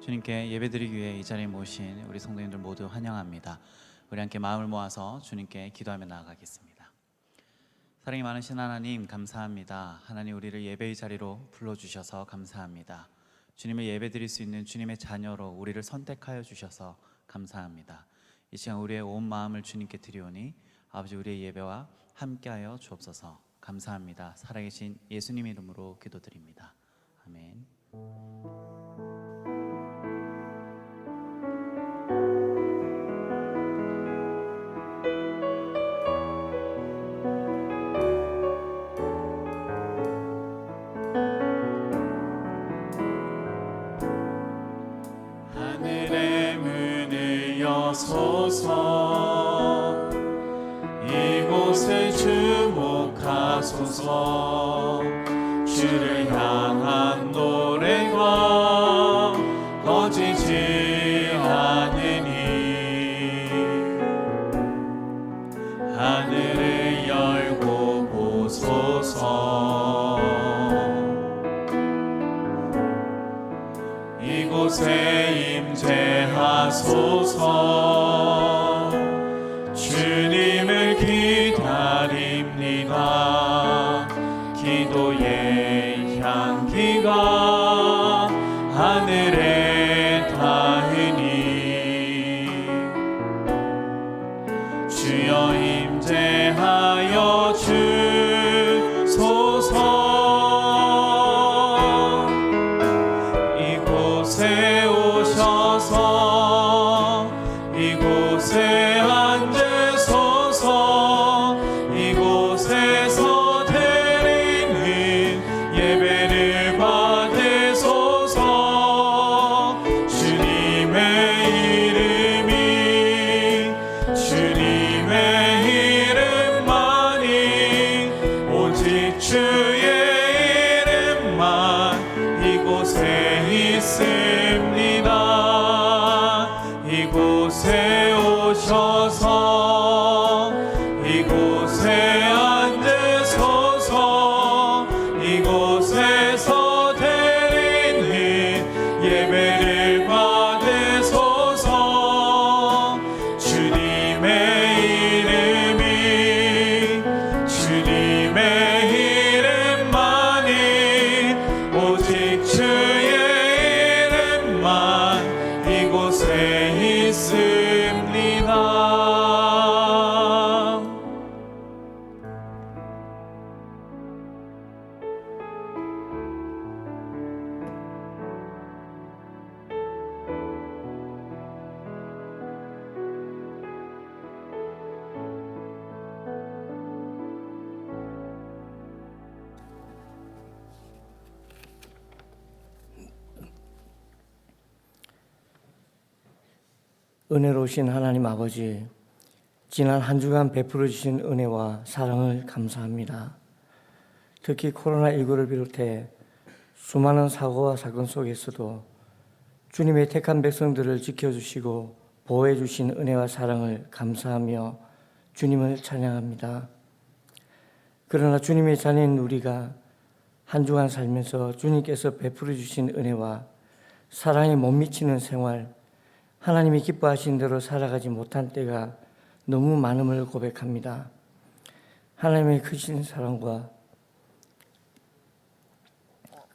주님께 예배드리기 위해 이 자리에 모신 우리 성도님들 모두 환영합니다. 우리 함께 마음을 모아서 주님께 기도하며 나아가겠습니다. 사랑이 많으신 하나님, 감사합니다. 하나님, 우리를 예배의 자리로 불러주셔서 감사합니다. 주님을 예배드릴 수 있는 주님의 자녀로 우리를 선택하여 주셔서 감사합니다. 이 시간 우리의 온 마음을 주님께 드리오니 아버지, 우리의 예배와 함께하여 주옵소서. 감사합니다. 살아계신 예수님 이름으로 기도드립니다. 아멘. 하늘의 문을 여소서, 이곳을 주목하소서. 주를 향한 노래가 꺼지지 않으니 하늘을 열고 보소서. 이곳에 임재하소서. 주님을 기다립니다. 기도의 향기가 하늘에 닿으니 주여 임재하여 주소서. 이곳에 오셔서 이곳에 앉으소서. 이곳에서 드리는 예배를 받으소서. 주님의 이름만이 오직 주의 이름만 이곳에 있습니다. 이곳에 오셔서 이곳에 앉으소서. 이곳에서 드리는 예배를 받으소서. 주님의 이름만이 오직 주의 이름만 이곳에 있습니다. 은혜로우신 하나님 아버지, 지난 한 주간 베풀어 주신 은혜와 사랑을 감사합니다. 특히 코로나19를 비롯해 수많은 사고와 사건 속에서도 주님의 택한 백성들을 지켜주시고 보호해 주신 은혜와 사랑을 감사하며 주님을 찬양합니다. 그러나 주님의 자녀인 우리가 한 주간 살면서 주님께서 베풀어 주신 은혜와 사랑에 못 미치는 생활, 하나님이 기뻐하신 대로 살아가지 못한 때가 너무 많음을 고백합니다. 하나님의 크신 사랑과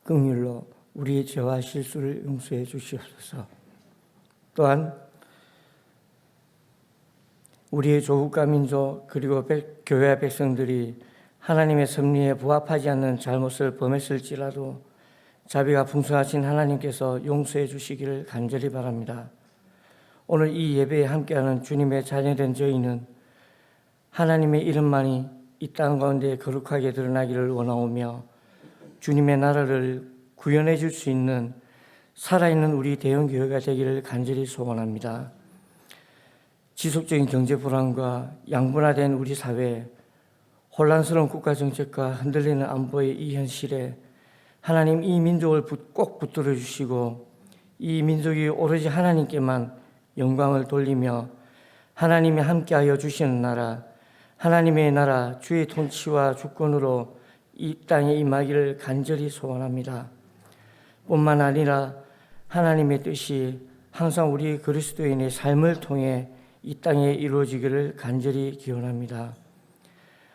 긍휼로 우리의 죄와 실수를 용서해 주시옵소서. 또한 우리의 조국과 민족 그리고 교회와 백성들이 하나님의 섭리에 부합하지 않는 잘못을 범했을지라도 자비가 풍성하신 하나님께서 용서해 주시기를 간절히 바랍니다. 오늘 이 예배에 함께하는 주님의 자녀된 저희는 하나님의 이름만이 이 땅 가운데 거룩하게 드러나기를 원하오며 주님의 나라를 구현해 줄 수 있는 살아있는 우리 대형교회가 되기를 간절히 소원합니다. 지속적인 경제 불안과 양분화된 우리 사회, 혼란스러운 국가정책과 흔들리는 안보의 이 현실에 하나님 이 민족을 꼭 붙들어 주시고 이 민족이 오로지 하나님께만 영광을 돌리며 하나님이 함께하여 주시는 나라, 하나님의 나라, 주의 통치와 주권으로 이 땅에 임하기를 간절히 소원합니다. 뿐만 아니라 하나님의 뜻이 항상 우리 그리스도인의 삶을 통해 이 땅에 이루어지기를 간절히 기원합니다.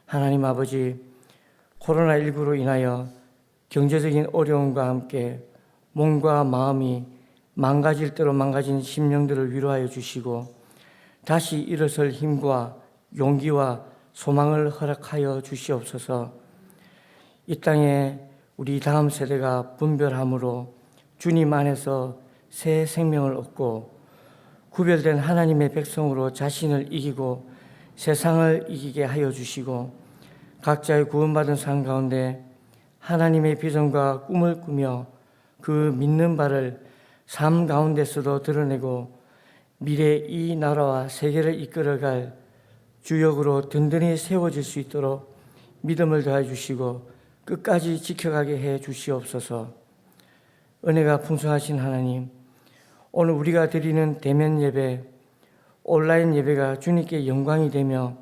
하나님 아버지, 코로나19로 인하여 경제적인 어려움과 함께 몸과 마음이 망가질 대로 망가진 심령들을 위로하여 주시고 다시 일어설 힘과 용기와 소망을 허락하여 주시옵소서. 이 땅에 우리 다음 세대가 분별함으로 주님 안에서 새 생명을 얻고 구별된 하나님의 백성으로 자신을 이기고 세상을 이기게 하여 주시고 각자의 구원받은 삶 가운데 하나님의 비전과 꿈을 꾸며 그 믿는 바를 삶 가운데서도 드러내고 미래 이 나라와 세계를 이끌어갈 주역으로 든든히 세워질 수 있도록 믿음을 더해 주시고 끝까지 지켜가게 해 주시옵소서. 은혜가 풍성하신 하나님, 오늘 우리가 드리는 대면 예배, 온라인 예배가 주님께 영광이 되며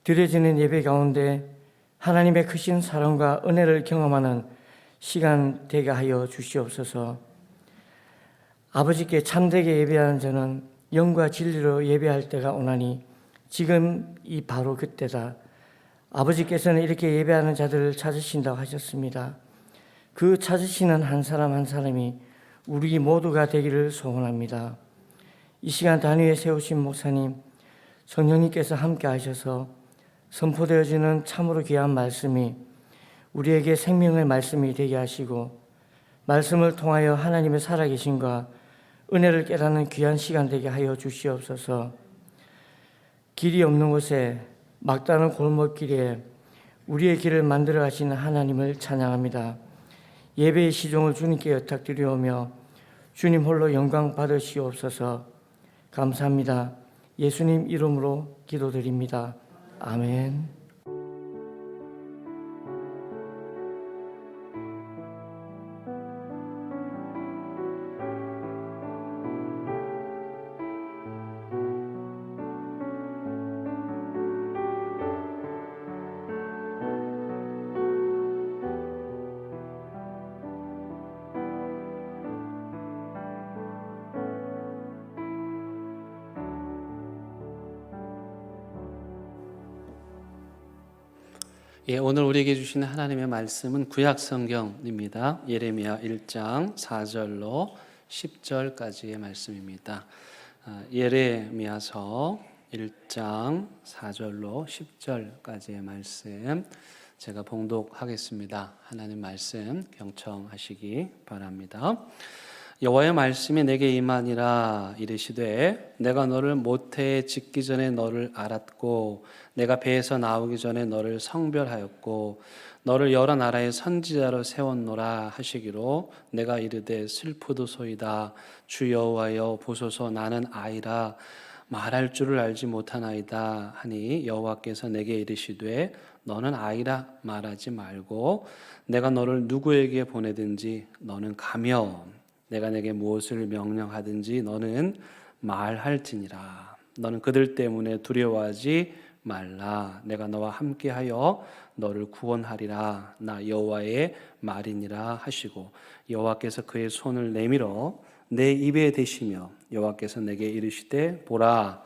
드려지는 예배 가운데 하나님의 크신 사랑과 은혜를 경험하는 시간 되게 하여 주시옵소서. 아버지께 참되게 예배하는 자는 영과 진리로 예배할 때가 오나니 지금 이 바로 그때다. 아버지께서는 이렇게 예배하는 자들을 찾으신다고 하셨습니다. 그 찾으시는 한 사람 한 사람이 우리 모두가 되기를 소원합니다. 이 시간 단위에 세우신 목사님, 성령님께서 함께 하셔서 선포되어지는 참으로 귀한 말씀이 우리에게 생명의 말씀이 되게 하시고 말씀을 통하여 하나님의 살아계심과 은혜를 깨닫는 귀한 시간 되게 하여 주시옵소서. 길이 없는 곳에 막다른 골목길에 우리의 길을 만들어 가시는 하나님을 찬양합니다. 예배의 시종을 주님께 부탁드리오며 주님 홀로 영광 받으시옵소서. 감사합니다. 예수님 이름으로 기도드립니다. 아멘. 오늘 우리에게 주시는 하나님의 말씀은 구약 성경입니다. 예레미야 1장 4절로 10절까지의 말씀입니다. 예레미야서 1장 4절로 10절까지의 말씀 제가 봉독하겠습니다. 하나님 말씀 경청하시기 바랍니다. 여호와의 말씀이 내게 임하니라. 이르시되 내가 너를 모태에 짓기 전에 너를 알았고 내가 배에서 나오기 전에 너를 성별하였고 너를 여러 나라의 선지자로 세웠노라 하시기로 내가 이르되 슬프도소이다. 주 여호와여 보소서 나는 아이라 말할 줄을 알지 못하나이다 하니 여호와께서 내게 이르시되 너는 아이라 말하지 말고 내가 너를 누구에게 보내든지 너는 가며 내가 내게 무엇을 명령하든지 너는 말할지니라. 너는 그들 때문에 두려워하지 말라. 내가 너와 함께하여 너를 구원하리라. 나 여호와의 말이니라 하시고 여호와께서 그의 손을 내밀어 내 입에 대시며 여호와께서 내게 이르시되 보라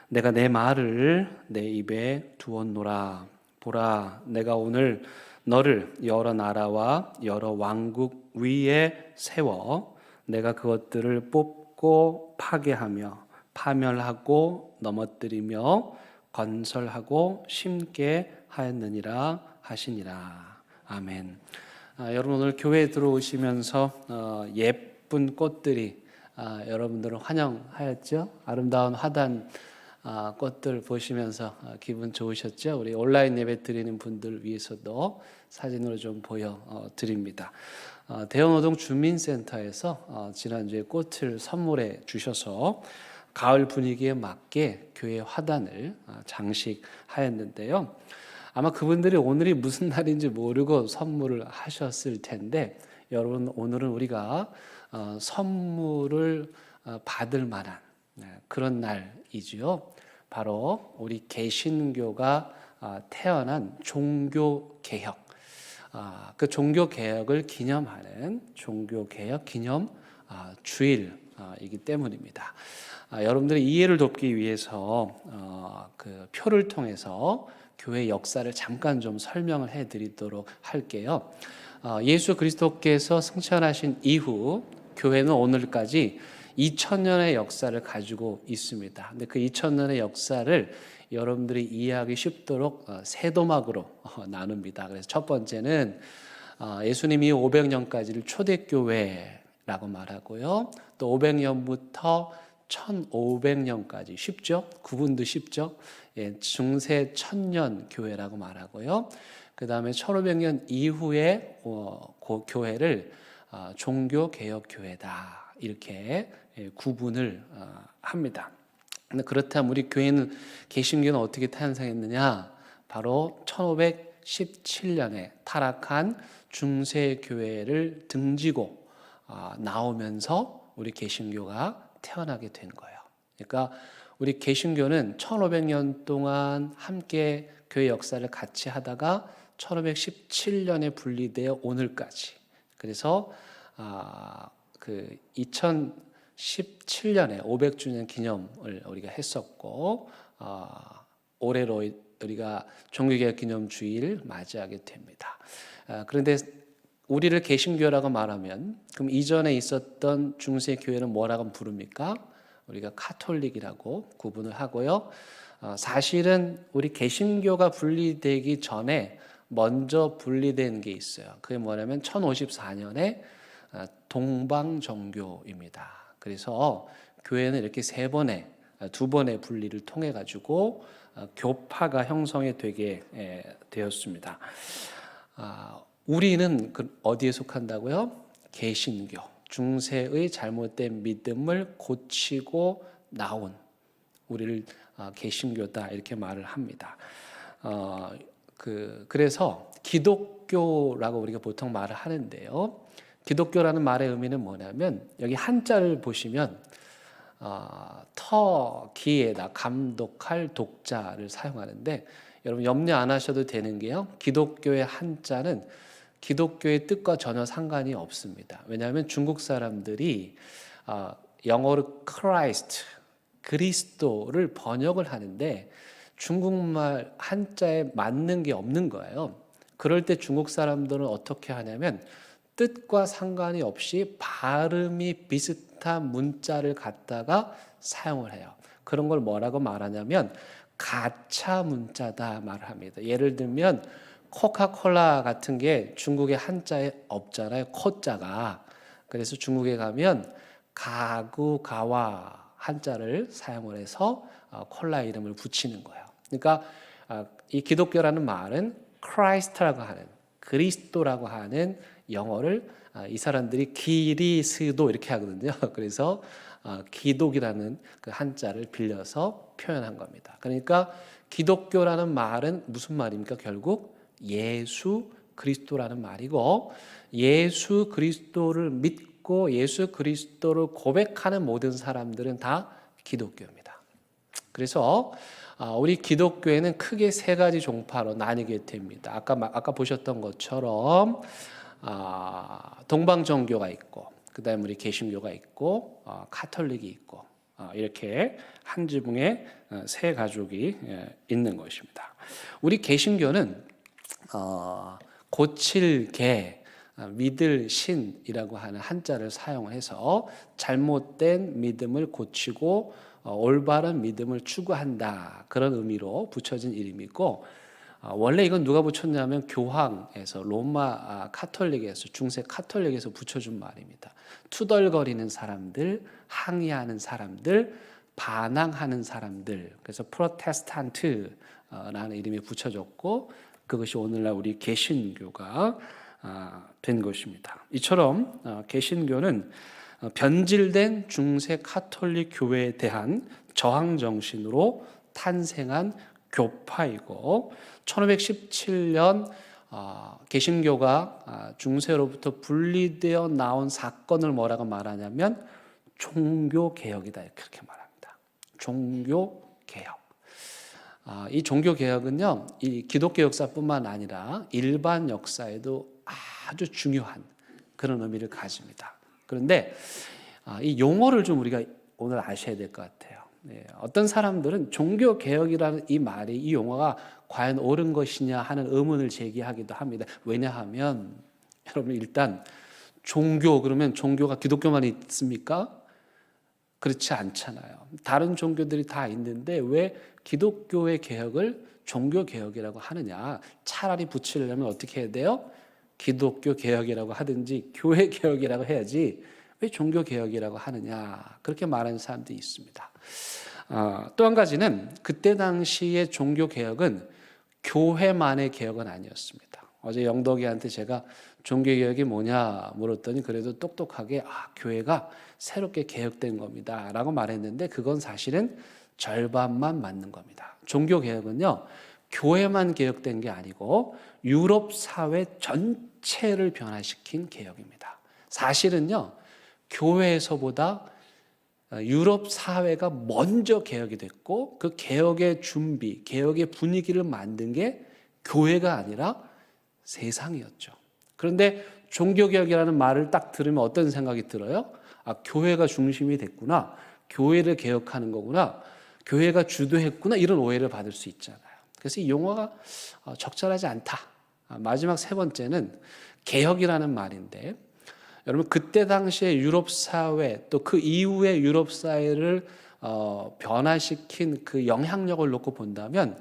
내가 내 말을 내 입에 두었노라. 보라 내가 오늘 너를 여러 나라와 여러 왕국 위에 세워 내가 그것들을 뽑고 파괴하며 파멸하고 넘어뜨리며 건설하고 심게 하였느니라 하시니라. 아멘. 여러분 오늘 교회에 들어오시면서 예쁜 꽃들이 여러분들을 환영하였죠. 아름다운 화단 꽃들 보시면서 기분 좋으셨죠? 우리 온라인 예배 드리는 분들 위해서도 사진으로 좀 보여드립니다. 대형노동 주민센터에서 지난주에 꽃을 선물해 주셔서 가을 분위기에 맞게 교회 화단을 장식하였는데요. 아마 그분들이 오늘이 무슨 날인지 모르고 선물을 하셨을 텐데 여러분 오늘은 우리가 선물을 받을 만한 그런 날이지요. 바로 우리 개신교가 태어난 종교개혁, 그 종교개혁을 기념하는 종교개혁 기념 주일이기 때문입니다. 여러분들의 이해를 돕기 위해서 그 표를 통해서 교회 역사를 잠깐 좀 설명을 해드리도록 할게요. 예수 그리스도께서 승천하신 이후 교회는 오늘까지 2000년의 역사를 가지고 있습니다. 근데 그 2000년의 역사를 여러분들이 이해하기 쉽도록 세 도막으로 나눕니다. 그래서 첫 번째는 예수님이 500년까지를 초대교회라고 말하고요. 또 500년부터 1500년까지 쉽죠? 구분도 쉽죠? 예, 중세 천년 교회라고 말하고요. 그 다음에 1500년 이후에 그 교회를 종교개혁교회다 이렇게 구분을 합니다. 근데 그렇다면 우리 교회는 개신교는 어떻게 탄생했느냐? 바로 1517년에 타락한 중세교회를 등지고 나오면서 우리 개신교가 태어나게 된 거예요. 그러니까 우리 개신교는 1500년 동안 함께 교회 역사를 같이 하다가 1517년에 분리되어 오늘까지. 그래서 그 2017년에 500주년 기념을 우리가 했었고 올해로 우리가 종교개혁 기념 주일 맞이하게 됩니다. 그런데 우리를 개신교라고 말하면 그럼 이전에 있었던 중세 교회는 뭐라고 부릅니까? 우리가 카톨릭이라고 구분을 하고요. 사실은 우리 개신교가 분리되기 전에 먼저 분리된 게 있어요. 그게 뭐냐면 1054년에 동방정교입니다. 그래서 교회는 이렇게 두 번의 분리를 통해 가지고 교파가 형성이 되게 되었습니다. 우리는 어디에 속한다고요? 개신교. 중세의 잘못된 믿음을 고치고 나온 우리를 개신교다 이렇게 말을 합니다. 그래서 기독교라고 우리가 보통 말을 하는데요. 기독교라는 말의 의미는 뭐냐면 여기 한자를 보시면 터기에다 감독할 독자를 사용하는데 여러분 염려 안 하셔도 되는 게요. 기독교의 한자는 기독교의 뜻과 전혀 상관이 없습니다. 왜냐하면 중국 사람들이 영어로 Christ, 그리스도를 번역을 하는데 중국말 한자에 맞는 게 없는 거예요. 그럴 때 중국 사람들은 어떻게 하냐면 뜻과 상관이 없이 발음이 비슷한 문자를 갖다가 사용을 해요. 그런 걸 뭐라고 말하냐면 가차 문자다 말을 합니다. 예를 들면 코카콜라 같은 게 중국의 한자에 없잖아요. 코자가. 그래서 중국에 가면 가구가와 한자를 사용을 해서 콜라 이름을 붙이는 거예요. 그러니까 이 기독교라는 말은 크라이스트라고 하는 그리스도라고 하는 영어를 이 사람들이 기리스도 이렇게 하거든요. 그래서 기독이라는 그 한자를 빌려서 표현한 겁니다. 그러니까 기독교라는 말은 무슨 말입니까? 결국 예수 그리스도라는 말이고 예수 그리스도를 믿고 예수 그리스도를 고백하는 모든 사람들은 다 기독교입니다. 그래서 우리 기독교에는 크게 세 가지 종파로 나뉘게 됩니다. 아까 보셨던 것처럼 동방정교가 있고 그다음에 우리 개신교가 있고 카톨릭이 있고 이렇게 한 지붕에 세 가족이 있는 것입니다. 우리 개신교는 고칠 개, 믿을 신이라고 하는 한자를 사용해서 잘못된 믿음을 고치고 올바른 믿음을 추구한다 그런 의미로 붙여진 이름이고 원래 이건 누가 붙였냐면 교황에서 로마 카톨릭에서 중세 카톨릭에서 붙여준 말입니다. 투덜거리는 사람들, 항의하는 사람들, 반항하는 사람들. 그래서 프로테스탄트라는 이름이 붙여졌고 그것이 오늘날 우리 개신교가 된 것입니다. 이처럼 개신교는 변질된 중세 카톨릭 교회에 대한 저항 정신으로 탄생한 교파이고 1517년 개신교가 중세로부터 분리되어 나온 사건을 뭐라고 말하냐면 종교개혁이다 이렇게 말합니다. 종교개혁. 이 종교개혁은요, 이 기독교 역사뿐만 아니라 일반 역사에도 아주 중요한 그런 의미를 가집니다. 그런데 이 용어를 좀 우리가 오늘 아셔야 될 것 같아요. 어떤 사람들은 종교개혁이라는 이 말이, 이 용어가 과연 옳은 것이냐 하는 의문을 제기하기도 합니다. 왜냐하면 여러분, 일단 종교 그러면 종교가 기독교만 있습니까? 그렇지 않잖아요. 다른 종교들이 다 있는데 왜 기독교의 개혁을 종교개혁이라고 하느냐. 차라리 붙이려면 어떻게 해야 돼요? 기독교 개혁이라고 하든지 교회 개혁이라고 해야지 왜 종교 개혁이라고 하느냐, 그렇게 말하는 사람들이 있습니다. 또 한 가지는 그때 당시의 종교 개혁은 교회만의 개혁은 아니었습니다. 어제 영덕이한테 제가 종교 개혁이 뭐냐 물었더니 그래도 똑똑하게 교회가 새롭게 개혁된 겁니다 라고 말했는데, 그건 사실은 절반만 맞는 겁니다. 종교 개혁은요, 교회만 개혁된 게 아니고 유럽 사회 전체를 변화시킨 개혁입니다. 사실은요, 교회에서보다 유럽 사회가 먼저 개혁이 됐고, 그 개혁의 준비, 개혁의 분위기를 만든 게 교회가 아니라 세상이었죠. 그런데 종교개혁이라는 말을 딱 들으면 어떤 생각이 들어요? 교회가 중심이 됐구나, 교회를 개혁하는 거구나, 교회가 주도했구나, 이런 오해를 받을 수 있잖아요. 그래서 이 용어가 적절하지 않다. 마지막 세 번째는 개혁이라는 말인데, 여러분 그때 당시에 유럽 사회 또 그 이후의 유럽 사회를 변화시킨 그 영향력을 놓고 본다면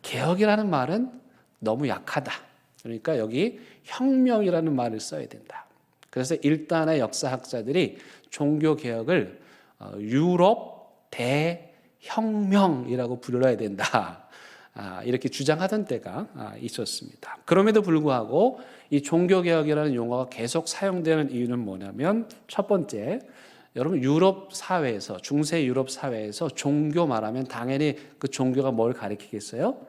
개혁이라는 말은 너무 약하다. 그러니까 여기 혁명이라는 말을 써야 된다. 그래서 일단의 역사학자들이 종교 개혁을 유럽 대혁명이라고 불러야 된다. 이렇게 주장하던 때가 있었습니다. 그럼에도 불구하고 이 종교개혁이라는 용어가 계속 사용되는 이유는 뭐냐면, 첫 번째, 여러분 유럽 사회에서, 중세 유럽 사회에서 종교 말하면 당연히 그 종교가 뭘 가리키겠어요?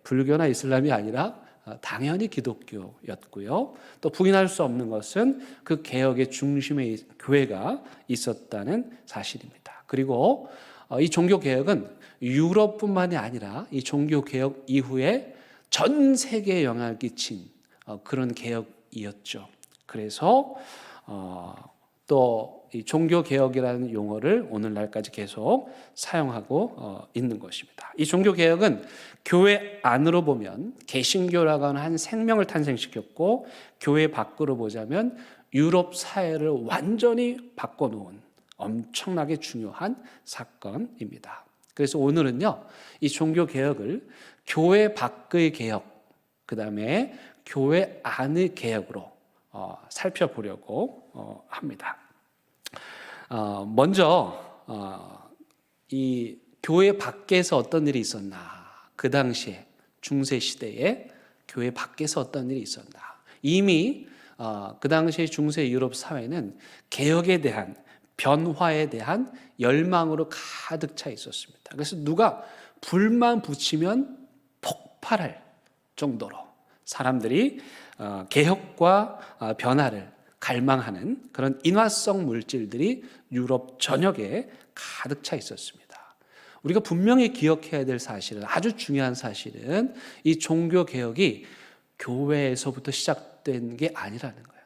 불교나 이슬람이 아니라 당연히 기독교였고요. 또 부인할 수 없는 것은 그 개혁의 중심에 교회가 있었다는 사실입니다. 그리고 이 종교개혁은 유럽뿐만이 아니라 이 종교개혁 이후에 전 세계에 영향을 끼친 그런 개혁이었죠. 그래서 또 이 종교개혁이라는 용어를 오늘날까지 계속 사용하고 있는 것입니다. 이 종교개혁은 교회 안으로 보면 개신교라고 하는 한 생명을 탄생시켰고, 교회 밖으로 보자면 유럽 사회를 완전히 바꿔놓은 엄청나게 중요한 사건입니다. 그래서 오늘은요, 이 종교개혁을 교회 밖의 개혁, 그 다음에 교회 안의 개혁으로 살펴보려고 합니다. 먼저 이 교회 밖에서 어떤 일이 있었나, 그 당시에 중세 시대에 교회 밖에서 어떤 일이 있었나. 이미 그 당시에 중세 유럽 사회는 개혁에 대한, 변화에 대한 열망으로 가득 차 있었습니다. 그래서 누가 불만 붙이면 폭발할 정도로 사람들이 개혁과 변화를 갈망하는 그런 인화성 물질들이 유럽 전역에 가득 차 있었습니다. 우리가 분명히 기억해야 될 사실은, 아주 중요한 사실은 이 종교개혁이 교회에서부터 시작된 게 아니라는 거예요.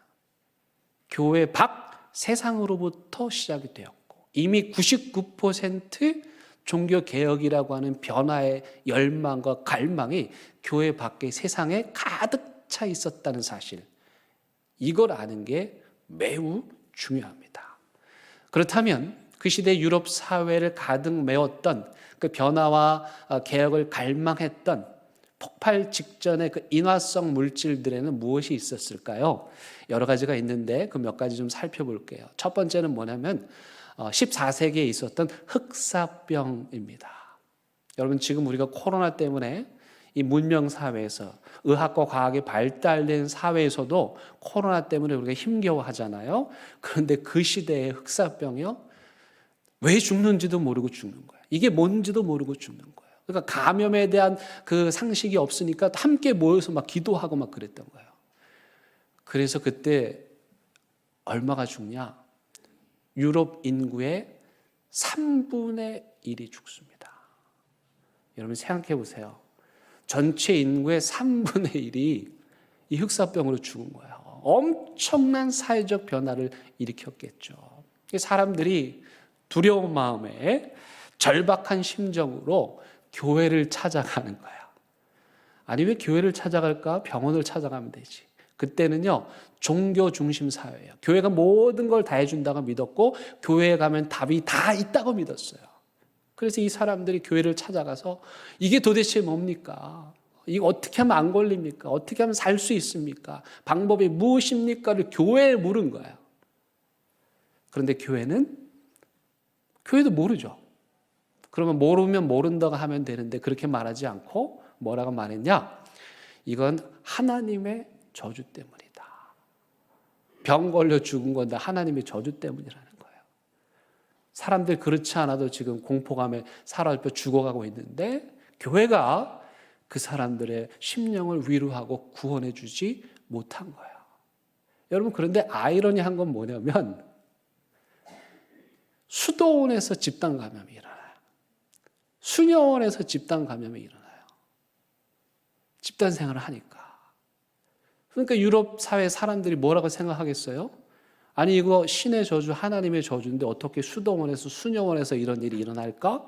교회 밖 세상으로부터 시작이 되었고, 이미 99% 종교개혁이라고 하는 변화의 열망과 갈망이 교회 밖의 세상에 가득 차 있었다는 사실, 이걸 아는 게 매우 중요합니다. 그렇다면 그 시대 유럽 사회를 가득 메웠던 그 변화와 개혁을 갈망했던 폭발 직전의 그 인화성 물질들에는 무엇이 있었을까요? 여러 가지가 있는데 그 몇 가지 좀 살펴볼게요. 첫 번째는 뭐냐면 14세기에 있었던 흑사병입니다. 여러분, 지금 우리가 코로나 때문에 이 문명 사회에서, 의학과 과학이 발달된 사회에서도 코로나 때문에 우리가 힘겨워하잖아요. 그런데 그 시대의 흑사병이요, 왜 죽는지도 모르고 죽는 거예요. 이게 뭔지도 모르고 죽는 거예요. 그러니까 감염에 대한 그 상식이 없으니까 함께 모여서 막 기도하고 막 그랬던 거예요. 그래서 그때 얼마가 죽냐? 유럽 인구의 3분의 1이 죽습니다. 여러분 생각해 보세요. 전체 인구의 3분의 1이 이 흑사병으로 죽은 거예요. 엄청난 사회적 변화를 일으켰겠죠. 사람들이 두려운 마음에 절박한 심정으로 교회를 찾아가는 거야. 아니 왜 교회를 찾아갈까? 병원을 찾아가면 되지. 그때는요 종교 중심 사회예요. 교회가 모든 걸 다 해준다고 믿었고 교회에 가면 답이 다 있다고 믿었어요. 그래서 이 사람들이 교회를 찾아가서 이게 도대체 뭡니까? 이거 어떻게 하면 안 걸립니까? 어떻게 하면 살 수 있습니까? 방법이 무엇입니까?를 교회에 물은 거예요. 그런데 교회도 모르죠. 그러면 모르면 모른다고 하면 되는데 그렇게 말하지 않고 뭐라고 말했냐? 이건 하나님의 저주 때문이다. 병 걸려 죽은 건 다 하나님의 저주 때문이라는 거예요. 사람들 그렇지 않아도 지금 공포감에 사로잡혀 죽어가고 있는데 교회가 그 사람들의 심령을 위로하고 구원해 주지 못한 거예요. 여러분 그런데 아이러니한 건 뭐냐면 수도원에서 집단 감염이 일어나요. 수녀원에서 집단 감염이 일어나요. 집단 생활을 하니까. 그러니까 유럽 사회 사람들이 뭐라고 생각하겠어요? 아니 이거 신의 저주, 하나님의 저주인데 어떻게 수도원에서 수녀원에서 이런 일이 일어날까?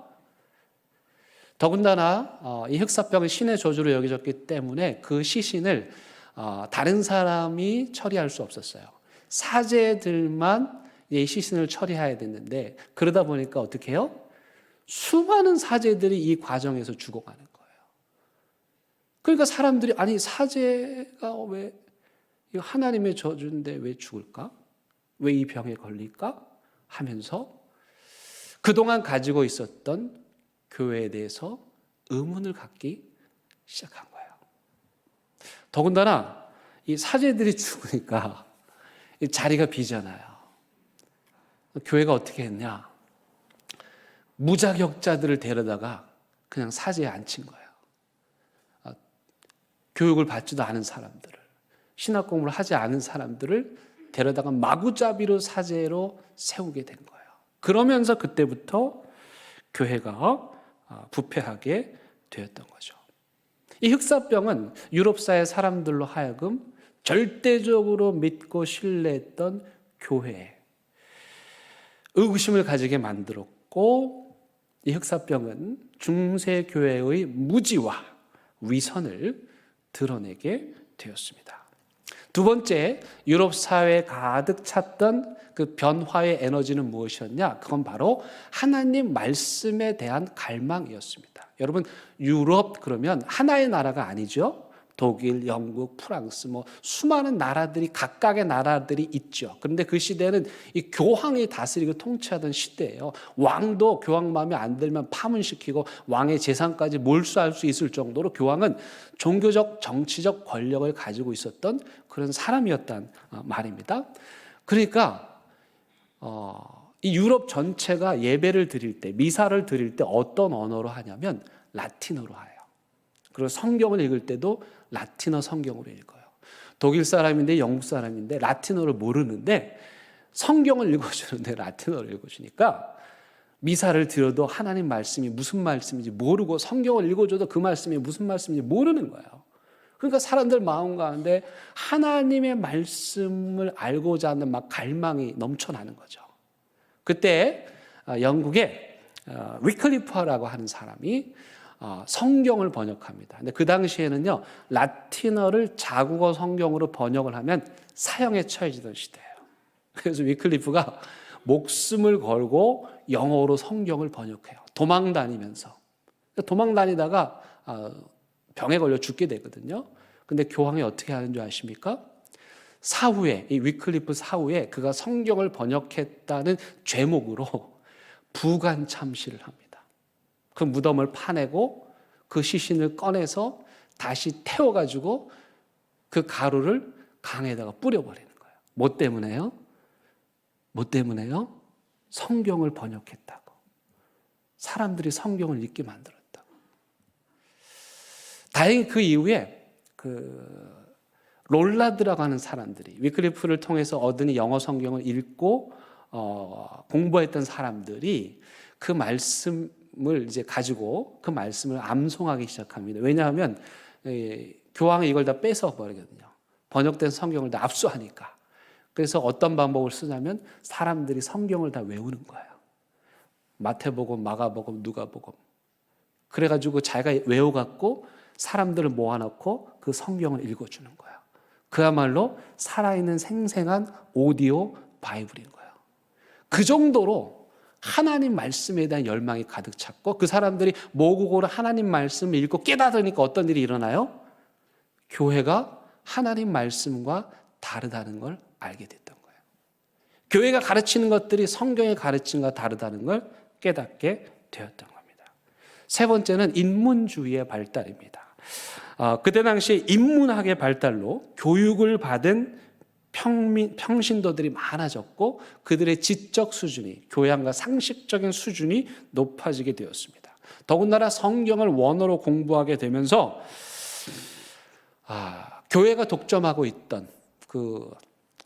더군다나 이 흑사병은 신의 저주로 여겨졌기 때문에 그 시신을 다른 사람이 처리할 수 없었어요. 사제들만 이 시신을 처리해야 됐는데 그러다 보니까 어떻게 해요? 수많은 사제들이 이 과정에서 죽어가는 거예요. 그러니까 사람들이 아니 사제가 왜 이거 하나님의 저주인데 왜 죽을까? 왜 이 병에 걸릴까? 하면서 그동안 가지고 있었던 교회에 대해서 의문을 갖기 시작한 거예요. 더군다나 이 사제들이 죽으니까 이 자리가 비잖아요. 교회가 어떻게 했냐? 무자격자들을 데려다가 그냥 사제에 앉힌 거예요. 교육을 받지도 않은 사람들을, 신학 공부를 하지 않은 사람들을 데려다가 마구잡이로 사제로 세우게 된 거예요. 그러면서 그때부터 교회가 부패하게 되었던 거죠. 이 흑사병은 유럽사의 사람들로 하여금 절대적으로 믿고 신뢰했던 교회에 의구심을 가지게 만들었고 이 흑사병은 중세 교회의 무지와 위선을 드러내게 되었습니다. 두 번째, 유럽 사회에 가득 찼던 그 변화의 에너지는 무엇이었냐? 그건 바로 하나님 말씀에 대한 갈망이었습니다. 여러분, 유럽 그러면 하나의 나라가 아니죠. 독일, 영국, 프랑스 수많은 나라들이 각각의 나라들이 있죠. 그런데 그 시대는 이 교황이 다스리고 통치하던 시대예요. 왕도 교황 마음에 안 들면 파문시키고 왕의 재산까지 몰수할 수 있을 정도로 교황은 종교적, 정치적 권력을 가지고 있었던 그런 사람이었단 말입니다. 그러니까 이 유럽 전체가 예배를 드릴 때, 미사를 드릴 때 어떤 언어로 하냐면 라틴어로 해요. 그리고 성경을 읽을 때도 라틴어 성경으로 읽어요. 독일 사람인데 영국 사람인데 라틴어를 모르는데 성경을 읽어주는데 라틴어를 읽어주니까 미사를 드려도 하나님 말씀이 무슨 말씀인지 모르고 성경을 읽어줘도 그 말씀이 무슨 말씀인지 모르는 거예요. 그러니까 사람들 마음 가운데 하나님의 말씀을 알고자 하는 막 갈망이 넘쳐나는 거죠. 그때 영국의 위클리프라고 하는 사람이 성경을 번역합니다. 근데 그 당시에는요, 라틴어를 자국어 성경으로 번역을 하면 사형에 처해지던 시대예요. 그래서 위클리프가 목숨을 걸고 영어로 성경을 번역해요. 도망 다니면서. 도망 다니다가 병에 걸려 죽게 되거든요. 근데 교황이 어떻게 하는 줄 아십니까? 사후에, 이 위클리프 사후에 그가 성경을 번역했다는 죄목으로 부관 참시를 합니다. 그 무덤을 파내고 그 시신을 꺼내서 다시 태워가지고 그 가루를 강에다가 뿌려버리는 거예요. 뭐 때문에요? 뭐 때문에요? 성경을 번역했다고. 사람들이 성경을 읽게 만들었다고. 다행히 그 이후에 롤라드라고 하는 사람들이 위클리프를 통해서 얻은 영어 성경을 읽고 공부했던 사람들이 그 말씀을 이제 가지고 그 말씀을 암송하기 시작합니다. 왜냐하면 교황이 이걸 다 뺏어 버리거든요. 번역된 성경을 다 압수하니까. 그래서 어떤 방법을 쓰냐면 사람들이 성경을 다 외우는 거예요. 마태복음, 마가복음, 누가복음. 그래가지고 자기가 외워갖고 사람들을 모아놓고 그 성경을 읽어주는 거예요. 그야말로 살아있는 생생한 오디오 바이블인 거예요. 그 정도로 하나님 말씀에 대한 열망이 가득 찼고 그 사람들이 모국어로 하나님 말씀을 읽고 깨닫으니까 어떤 일이 일어나요? 교회가 하나님 말씀과 다르다는 걸 알게 됐던 거예요. 교회가 가르치는 것들이 성경의 가르침과 다르다는 걸 깨닫게 되었던 겁니다. 세 번째는 인문주의의 발달입니다. 그때 당시 인문학의 발달로 교육을 받은 평신도들이 많아졌고 그들의 지적 수준이, 교양과 상식적인 수준이 높아지게 되었습니다. 더군다나 성경을 원어로 공부하게 되면서 교회가 독점하고 있던 그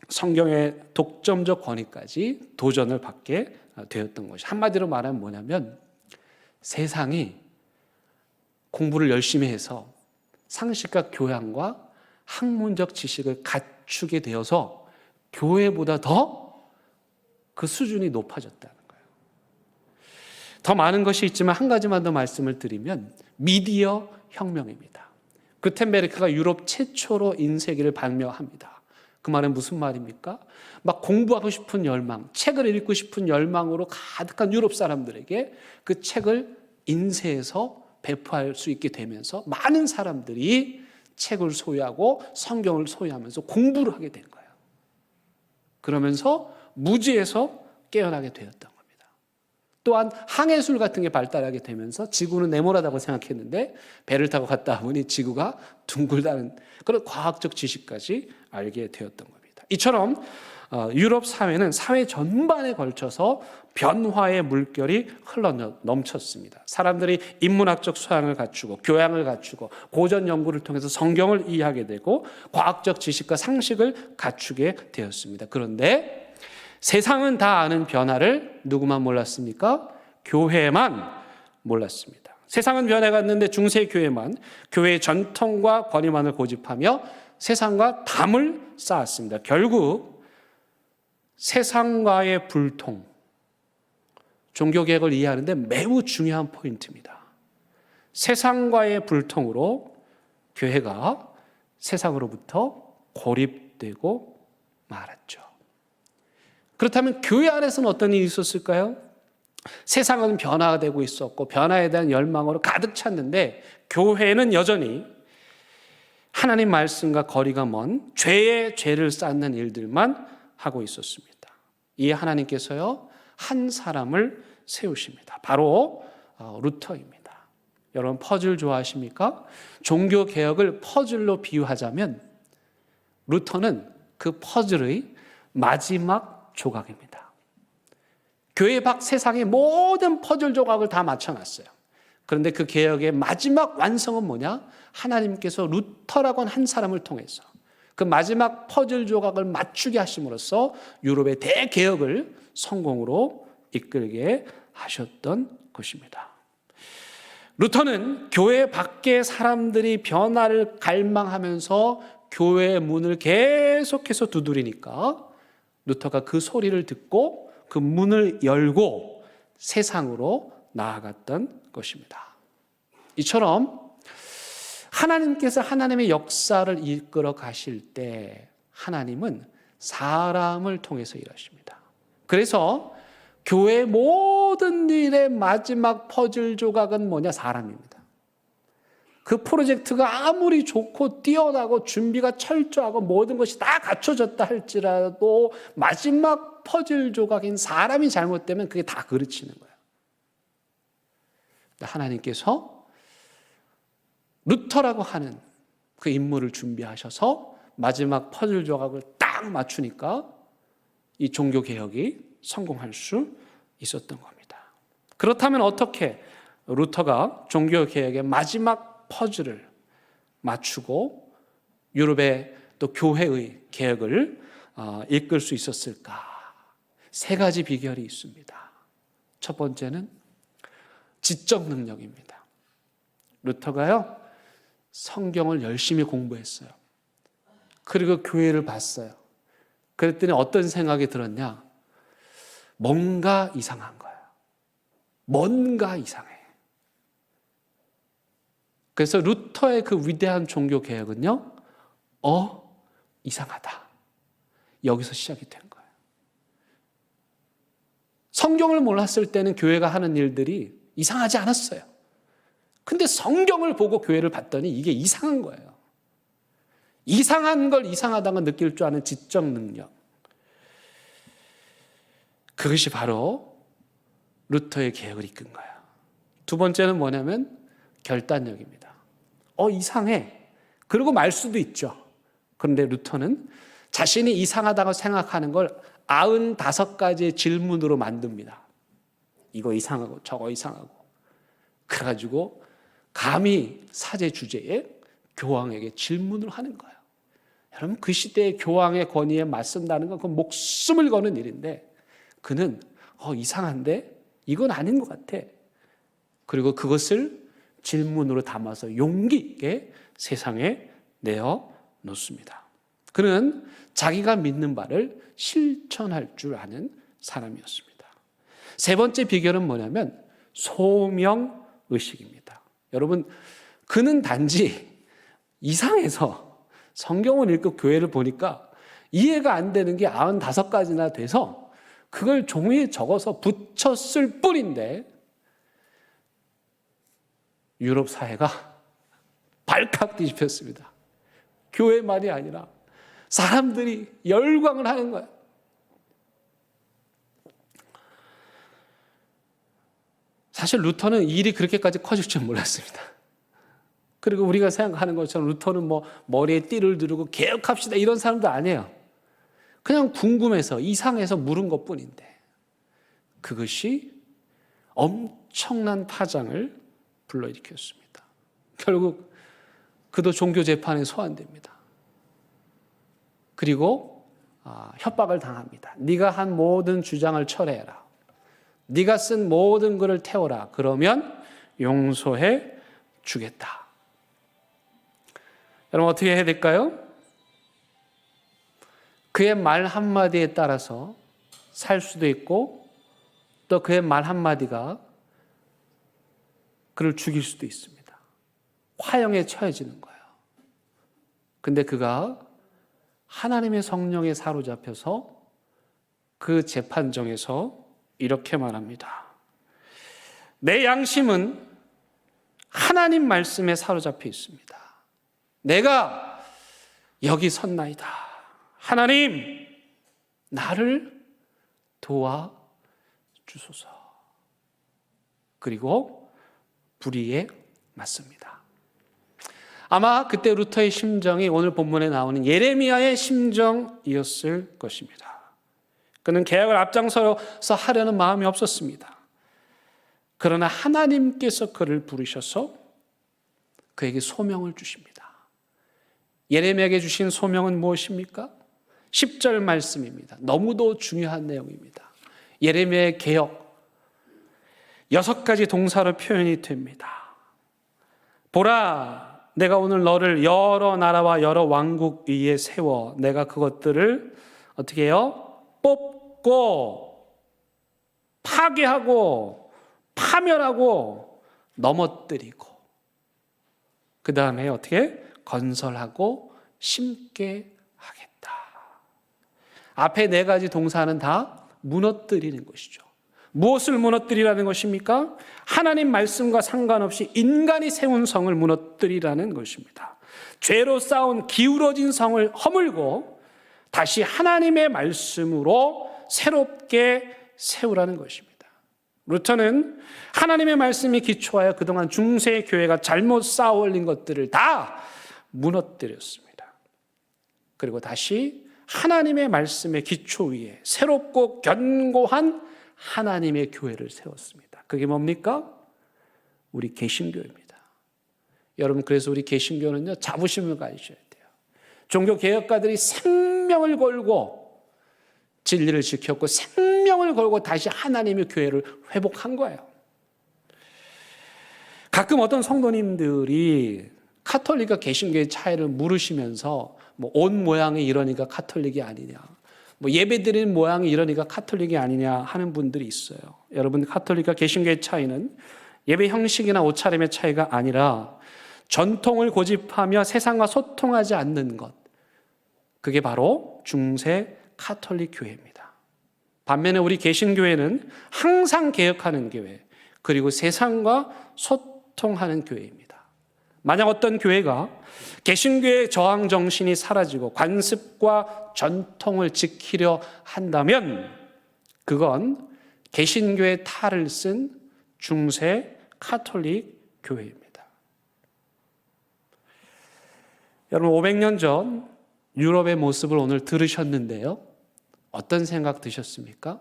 성경의 독점적 권위까지 도전을 받게 되었던 것이, 한마디로 말하면 뭐냐면 세상이 공부를 열심히 해서 상식과 교양과 학문적 지식을 갖추게 되어서 교회보다 더 그 수준이 높아졌다는 거예요. 더 많은 것이 있지만 한 가지만 더 말씀을 드리면 미디어 혁명입니다. 구텐베르크가 유럽 최초로 인쇄기를 발명합니다. 그 말은 무슨 말입니까? 막 공부하고 싶은 열망, 책을 읽고 싶은 열망으로 가득한 유럽 사람들에게 그 책을 인쇄해서 배포할 수 있게 되면서 많은 사람들이 책을 소유하고 성경을 소유하면서 공부를 하게 된 거예요. 그러면서 무지에서 깨어나게 되었던 겁니다. 또한 항해술 같은 게 발달하게 되면서 지구는 네모나다고 생각했는데 배를 타고 갔다 보니 지구가 둥글다는 그런 과학적 지식까지 알게 되었던 겁니다. 이처럼 유럽 사회는 사회 전반에 걸쳐서 변화의 물결이 흘러 넘쳤습니다. 사람들이 인문학적 소양을 갖추고 교양을 갖추고 고전 연구를 통해서 성경을 이해하게 되고 과학적 지식과 상식을 갖추게 되었습니다. 그런데 세상은 다 아는 변화를 누구만 몰랐습니까? 교회만 몰랐습니다. 세상은 변해갔는데 중세교회만 교회의 전통과 권위만을 고집하며 세상과 담을 쌓았습니다. 결국 세상과의 불통, 종교개혁을 이해하는데 매우 중요한 포인트입니다. 세상과의 불통으로 교회가 세상으로부터 고립되고 말았죠. 그렇다면 교회 안에서는 어떤 일이 있었을까요? 세상은 변화되고 있었고 변화에 대한 열망으로 가득 찼는데 교회는 여전히 하나님 말씀과 거리가 먼 죄의 죄를 쌓는 일들만 하고 있었습니다. 이에 하나님께서요 한 사람을 세우십니다. 바로 루터입니다. 여러분 퍼즐 좋아하십니까? 종교 개혁을 퍼즐로 비유하자면 루터는 그 퍼즐의 마지막 조각입니다. 교회 밖 세상의 모든 퍼즐 조각을 다 맞춰놨어요. 그런데 그 개혁의 마지막 완성은 뭐냐? 하나님께서 루터라고 한 사람을 통해서 그 마지막 퍼즐 조각을 맞추게 하심으로써 유럽의 대개혁을 성공으로 이끌게 하셨던 것입니다. 루터는 교회 밖의 사람들이 변화를 갈망하면서 교회의 문을 계속해서 두드리니까 루터가 그 소리를 듣고 그 문을 열고 세상으로 나아갔던 것입니다. 이처럼 하나님께서 하나님의 역사를 이끌어 가실 때 하나님은 사람을 통해서 일하십니다. 그래서 교회의 모든 일의 마지막 퍼즐 조각은 뭐냐? 사람입니다. 그 프로젝트가 아무리 좋고 뛰어나고 준비가 철저하고 모든 것이 다 갖춰졌다 할지라도 마지막 퍼즐 조각인 사람이 잘못되면 그게 다 그르치는 거예요. 하나님께서 루터라고 하는 그 인물을 준비하셔서 마지막 퍼즐 조각을 딱 맞추니까 이 종교개혁이 성공할 수 있었던 겁니다. 그렇다면 어떻게 루터가 종교개혁의 마지막 퍼즐을 맞추고 유럽의 또 교회의 개혁을 이끌 수 있었을까? 세 가지 비결이 있습니다. 첫 번째는 지적 능력입니다. 루터가요 성경을 열심히 공부했어요. 그리고 교회를 봤어요. 그랬더니 어떤 생각이 들었냐? 뭔가 이상한 거야. 뭔가 이상해. 그래서 루터의 그 위대한 종교 개혁은요, 이상하다. 여기서 시작이 된 거예요. 성경을 몰랐을 때는 교회가 하는 일들이 이상하지 않았어요. 근데 성경을 보고 교회를 봤더니 이게 이상한 거예요. 이상한 걸 이상하다고 느낄 줄 아는 지적 능력. 그것이 바로 루터의 개혁을 이끈 거예요. 두 번째는 뭐냐면 결단력입니다. 이상해. 그러고 말 수도 있죠. 그런데 루터는 자신이 이상하다고 생각하는 걸 95가지의 질문으로 만듭니다. 이거 이상하고 저거 이상하고. 그래가지고 감히 사제 주제에 교황에게 질문을 하는 거예요. 여러분, 그 시대의 교황의 권위에 맞선다는 건 그 목숨을 거는 일인데, 그는 이상한데 이건 아닌 것 같아. 그리고 그것을 질문으로 담아서 용기 있게 세상에 내어놓습니다. 그는 자기가 믿는 바를 실천할 줄 아는 사람이었습니다. 세 번째 비결은 뭐냐면 소명의식입니다. 여러분, 그는 단지 이상해서 성경을 읽고 교회를 보니까 이해가 안 되는 게 95가지나 돼서 그걸 종이에 적어서 붙였을 뿐인데 유럽 사회가 발칵 뒤집혔습니다. 교회 말이 아니라 사람들이 열광을 하는 거예요. 사실 루터는 일이 그렇게까지 커질 줄 몰랐습니다. 그리고 우리가 생각하는 것처럼 루터는 머리에 띠를 두르고 개혁합시다 이런 사람도 아니에요. 그냥 궁금해서 이상해서 물은 것뿐인데 그것이 엄청난 파장을 불러일으켰습니다. 결국 그도 종교재판에 소환됩니다. 그리고 협박을 당합니다. 네가 한 모든 주장을 철회해라. 네가 쓴 모든 글을 태워라. 그러면 용서해 주겠다. 여러분, 어떻게 해야 될까요? 그의 말 한마디에 따라서 살 수도 있고 또 그의 말 한마디가 그를 죽일 수도 있습니다. 화형에 처해지는 거예요. 근데 그가 하나님의 성령에 사로잡혀서 그 재판정에서 이렇게 말합니다. 내 양심은 하나님 말씀에 사로잡혀 있습니다. 내가 여기 섰나이다. 하나님, 나를 도와주소서. 그리고 불의에 맞습니다. 아마 그때 루터의 심정이 오늘 본문에 나오는 예레미야의 심정이었을 것입니다. 그는 개혁을 앞장서서 하려는 마음이 없었습니다. 그러나 하나님께서 그를 부르셔서 그에게 소명을 주십니다. 예레미야에게 주신 소명은 무엇입니까? 10절 말씀입니다. 너무도 중요한 내용입니다. 예레미야의 개혁 6가지 동사로 표현이 됩니다. 보라, 내가 오늘 너를 여러 나라와 여러 왕국 위에 세워 내가 그것들을 어떻게 해요? 뽑고 파괴하고 파멸하고 넘어뜨리고 그 다음에 어떻게? 건설하고 심게 하겠다. 앞에 4가지 동사는 다 무너뜨리는 것이죠. 무엇을 무너뜨리라는 것입니까? 하나님 말씀과 상관없이 인간이 세운 성을 무너뜨리라는 것입니다. 죄로 쌓은 기울어진 성을 허물고 다시 하나님의 말씀으로 새롭게 세우라는 것입니다. 루터는 하나님의 말씀이 기초하여 그동안 중세 교회가 잘못 쌓아 올린 것들을 다 무너뜨렸습니다. 그리고 다시 하나님의 말씀의 기초 위에 새롭고 견고한 하나님의 교회를 세웠습니다. 그게 뭡니까? 우리 개신교입니다. 여러분, 그래서 우리 개신교는요, 자부심을 가지셔야 돼요. 종교개혁가들이 생명을 걸고 진리를 지켰고 생명을 걸고 다시 하나님의 교회를 회복한 거예요. 가끔 어떤 성도님들이 카톨릭과 개신교의 차이를 물으시면서 옷 모양이 이러니까 카톨릭이 아니냐, 뭐 예배드리는 모양이 이러니까 카톨릭이 아니냐 하는 분들이 있어요. 여러분, 카톨릭과 개신교의 차이는 예배 형식이나 옷차림의 차이가 아니라 전통을 고집하며 세상과 소통하지 않는 것, 그게 바로 중세 카톨릭 교회입니다. 반면에 우리 개신교회는 항상 개혁하는 교회, 그리고 세상과 소통하는 교회입니다. 만약 어떤 교회가 개신교의 저항 정신이 사라지고 관습과 전통을 지키려 한다면 그건 개신교의 탈을 쓴 중세 카톨릭 교회입니다. 여러분, 500년 전 유럽의 모습을 오늘 들으셨는데요. 어떤 생각 드셨습니까?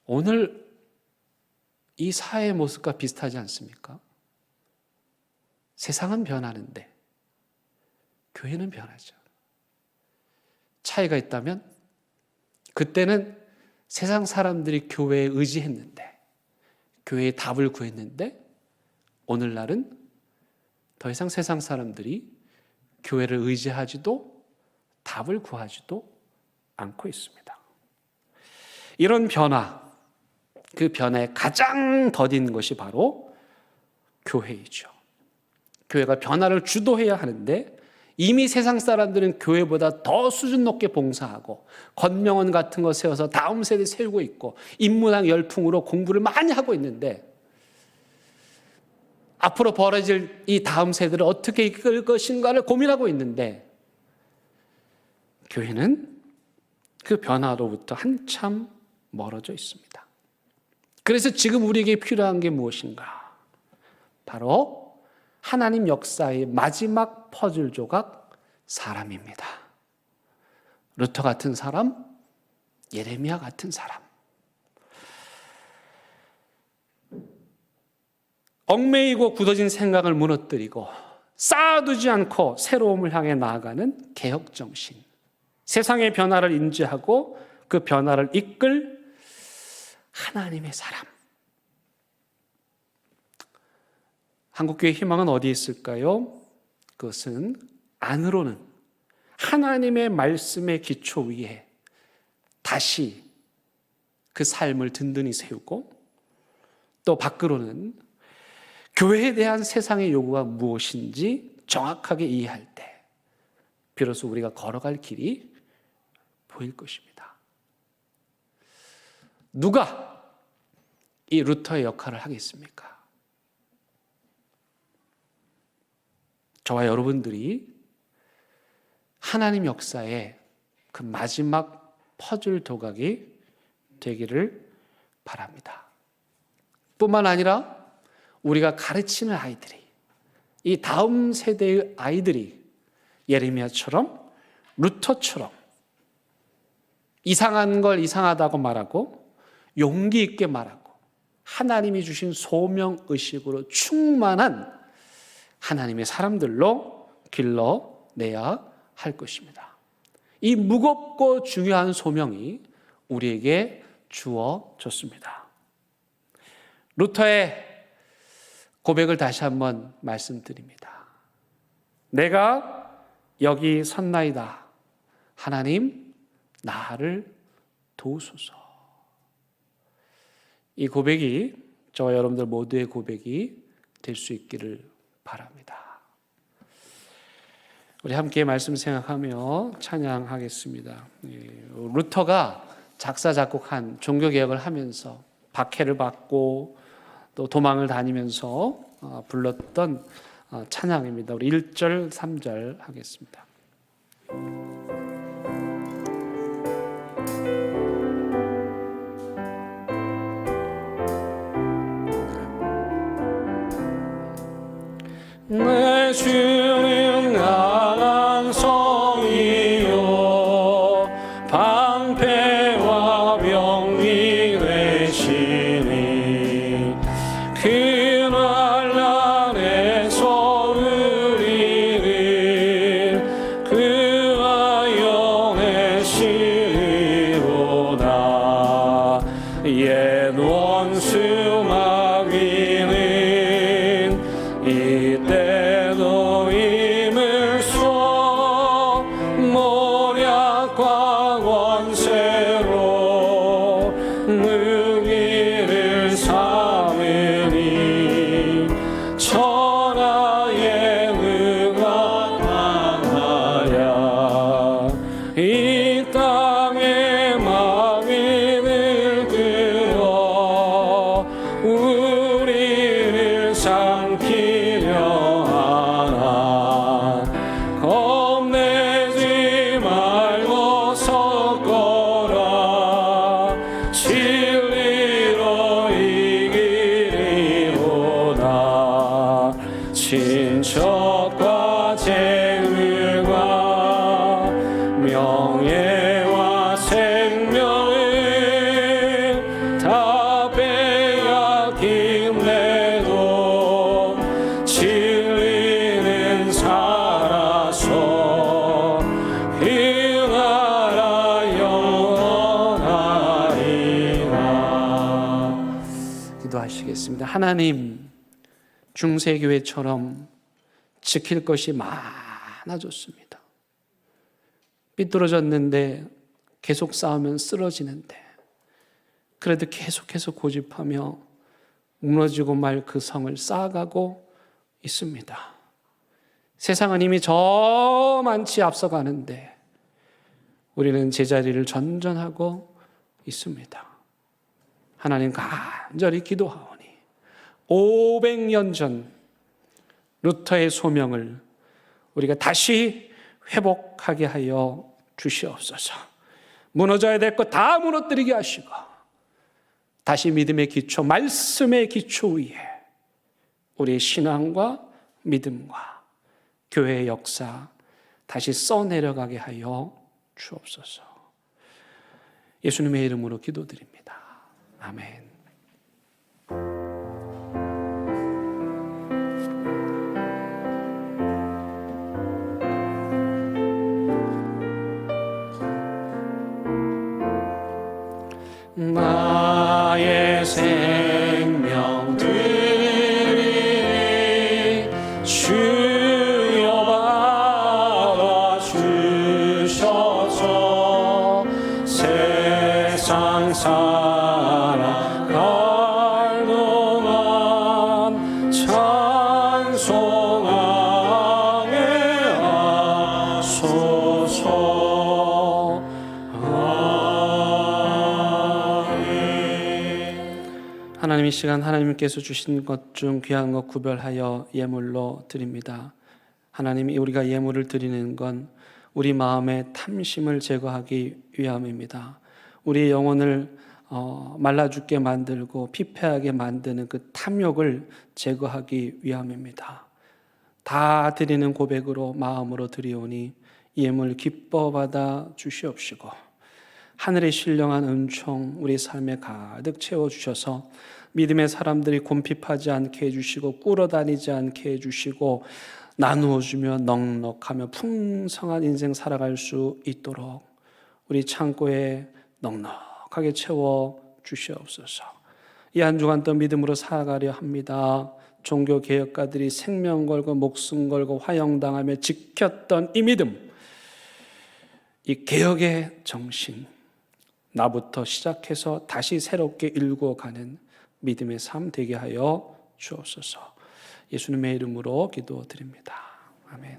오늘 이 사회의 모습과 비슷하지 않습니까? 세상은 변하는데 교회는 변하죠. 차이가 있다면 그때는 세상 사람들이 교회에 의지했는데, 교회의 답을 구했는데, 오늘날은 더 이상 세상 사람들이 교회를 의지하지도 답을 구하지도 않고 있습니다. 이런 변화, 그 변화에 가장 더딘 것이 바로 교회이죠. 교회가 변화를 주도해야 하는데 이미 세상 사람들은 교회보다 더 수준 높게 봉사하고 권명원 같은 거 세워서 다음 세대 세우고 있고 인문학 열풍으로 공부를 많이 하고 있는데, 앞으로 벌어질 이 다음 세대를 어떻게 이끌 것인가를 고민하고 있는데, 교회는 그 변화로부터 한참 멀어져 있습니다. 그래서 지금 우리에게 필요한 게 무엇인가? 바로 하나님 역사의 마지막 퍼즐 조각, 사람입니다. 루터 같은 사람, 예레미야 같은 사람. 얽매이고 굳어진 생각을 무너뜨리고 쌓아두지 않고 새로움을 향해 나아가는 개혁정신. 세상의 변화를 인지하고 그 변화를 이끌 하나님의 사람. 한국교회의 희망은 어디에 있을까요? 그것은 안으로는 하나님의 말씀의 기초 위에 다시 그 삶을 든든히 세우고, 또 밖으로는 교회에 대한 세상의 요구가 무엇인지 정확하게 이해할 때 비로소 우리가 걸어갈 길이 보일 것입니다. 누가 이 루터의 역할을 하겠습니까? 저와 여러분들이 하나님 역사의 그 마지막 퍼즐 조각이 되기를 바랍니다. 뿐만 아니라 우리가 가르치는 아이들이, 이 다음 세대의 아이들이 예레미야처럼, 루터처럼 이상한 걸 이상하다고 말하고 용기 있게 말하고 하나님이 주신 소명의식으로 충만한 하나님의 사람들로 길러내야 할 것입니다. 이 무겁고 중요한 소명이 우리에게 주어졌습니다. 루터의 고백을 다시 한번 말씀드립니다. 내가 여기 섰나이다. 하나님, 나를 도우소서. 이 고백이 저와 여러분들 모두의 고백이 될 수 있기를 바랍니다. 우리 함께 말씀 생각하며 찬양하겠습니다. 루터가 작사 작곡한 종교개혁을 하면서 박해를 받고 또 도망을 다니면서 불렀던 찬양입니다. 우리 1절, 3절 하겠습니다. 내 주는 강한 성이요 방패와 병기 되시니 그날 안에서 우리를 그와 영내시리로다. 옛 원수 마귀는 이때도 힘을 쏟 이 땅의 마귀를 끌어 우리를 삼키려 하나 겁내지 말고 섰거라 진리로 이기리로다 친척과 재물과 명예와 생명을 다 빼앗김내도 진리는 살아서 그 나라 영원하리라. 기도하시겠습니다. 하나님, 중세교회처럼 지킬 것이 많아졌습니다. 삐뚤어졌는데 계속 싸우면 쓰러지는데 그래도 계속해서 고집하며 무너지고 말 그 성을 쌓아가고 있습니다. 세상은 이미 저 많이 앞서가는데 우리는 제자리를 전전하고 있습니다. 하나님 간절히 기도하오니 500년 전 루터의 소명을 우리가 다시 회복하게 하여 주시옵소서. 무너져야 될 것 다 무너뜨리게 하시고 다시 믿음의 기초, 말씀의 기초 위에 우리의 신앙과 믿음과 교회의 역사 다시 써내려가게 하여 주옵소서. 예수님의 이름으로 기도드립니다. 아멘. 나의 생명 드리니 주여 받아주셔서 세상 살아갈 동안 찬송하게 하소서. 하나님, 이 시간 하나님께서 주신 것 중 귀한 것 구별하여 예물로 드립니다. 하나님, 우리가 예물을 드리는 건 우리 마음의 탐심을 제거하기 위함입니다. 우리의 영혼을 말라 죽게 만들고 피폐하게 만드는 그 탐욕을 제거하기 위함입니다. 다 드리는 고백으로 마음으로 드리오니 예물 기뻐 받아 주시옵시고 하늘의 신령한 은총 우리 삶에 가득 채워주셔서 믿음의 사람들이 곰핍하지 않게 해주시고 꿇어다니지 않게 해주시고 나누어주며 넉넉하며 풍성한 인생 살아갈 수 있도록 우리 창고에 넉넉하게 채워주시옵소서. 이 한 주간 또 믿음으로 살아가려 합니다. 종교개혁가들이 생명 걸고 목숨 걸고 화형당하며 지켰던 이 믿음, 이 개혁의 정신, 나부터 시작해서 다시 새롭게 일구어가는 믿음의 삶 되게 하여 주옵소서. 예수님의 이름으로 기도드립니다. 아멘.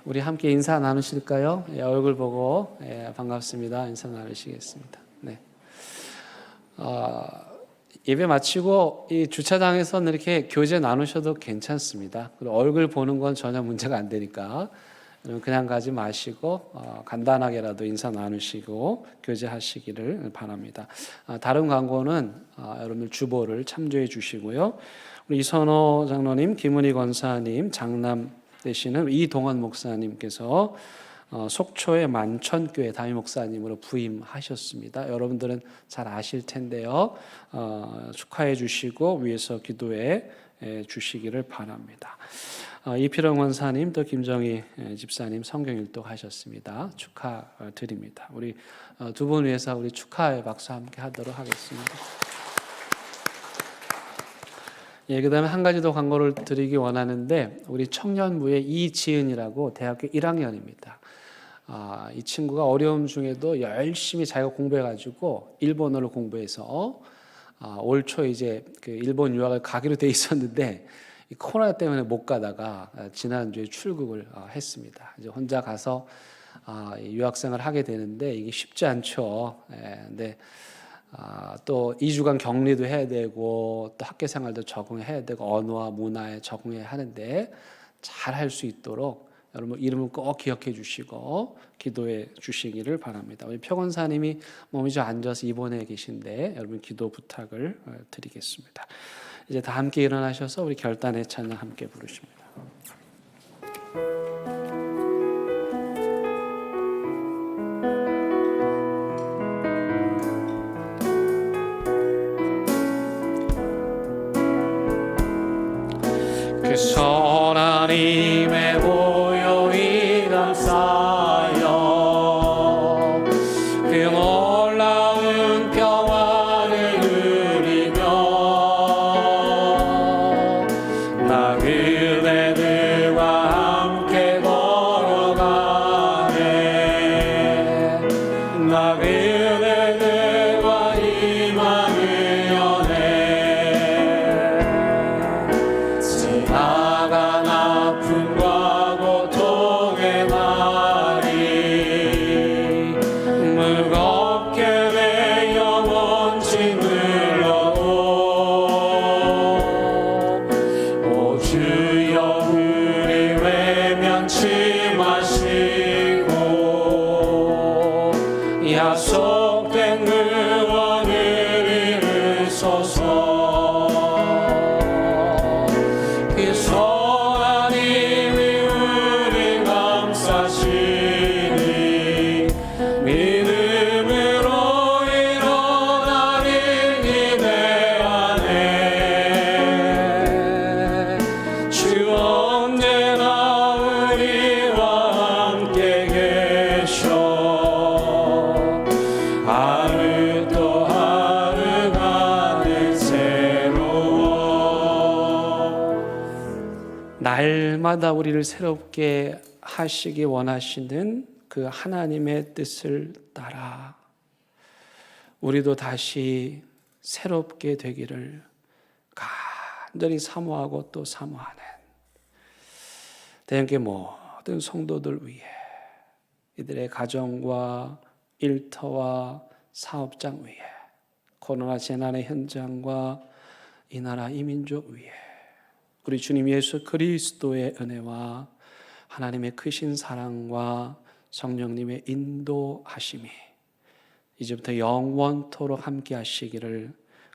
우리 함께 인사 나누실까요? 얼굴 보고 반갑습니다. 인사 나누시겠습니다. 네. 예배 마치고 이 주차장에서는 이렇게 교제 나누셔도 괜찮습니다. 그리고 얼굴 보는 건 전혀 문제가 안 되니까 그냥 가지 마시고 간단하게라도 인사 나누시고 교제하시기를 바랍니다. 다른 광고는 여러분들 주보를 참조해 주시고요. 우리 이선호 장로님, 김은희 권사님, 장남 되시는 이동원 목사님께서 속초의 만천교회 담임 목사님으로 부임하셨습니다. 여러분들은 잘 아실 텐데요. 축하해 주시고 위에서 기도해 주시기를 바랍니다. 이필영 원사님 또 김정희 집사님 성경일독 하셨습니다. 축하드립니다. 우리 두 분 위해서 우리 축하의 박수 함께 하도록 하겠습니다. 그다음에 한 가지 더 광고를 드리기 원하는데 우리 청년부의 이지은이라고 대학교 1학년입니다. 이 친구가 어려움 중에도 열심히 자기가 공부해가지고 일본어를 공부해서 올 초 이제 그 일본 유학을 가기로 돼 있었는데 코로나 때문에 못 가다가 지난주에 출국을 했습니다. 이제 혼자 가서 이 유학생을 하게 되는데 이게 쉽지 않죠. 근데 또 2주간 격리도 해야 되고 또 학교 생활도 적응해야 되고 언어와 문화에 적응해야 하는데 잘 할 수 있도록 여러분 이름을 꼭 기억해 주시고 기도해 주시기를 바랍니다. 우리 표건사님이 몸이 좀 앉아서 입원해 계신데 여러분 기도 부탁을 드리겠습니다. 이제 다 함께 일어나셔서 우리 결단의 찬양 함께 부르십니다. 그 선하님의 보혈이 감싸여 그 놀라운 평안을 누리며 나 그대들과 함께 걸어가네 나 그대들과 희망을 여네 지나간 아픔과 고통의 날이 무겁게 내 영혼 짓눌러도 오 주여 우리 외면치 마시고 약속된 구원을 이루소서 그 선하님이 우리 감싸시니 믿음으로 일어나리 기대하네 주 언제나 우리와 함께 계셔 하루 또 하루가 늘 새로워 날마다 우리를 새롭게 하시기 원하시는 그 하나님의 뜻을 따라 우리도 다시 새롭게 되기를 간절히 사모하고 또 사모하는 대형교 모든 성도들 위해 이들의 가정과 일터와 사업장 위에 코로나 재난의 현장과 이 나라 이민족 위에 우리 주님 예수 그리스도의 은혜와 하나님의 크신 사랑과 성령님의 인도하심이 이제부터 영원토록 함께 하시기를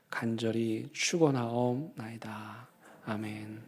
간절히 축원하옵나이다. 아멘.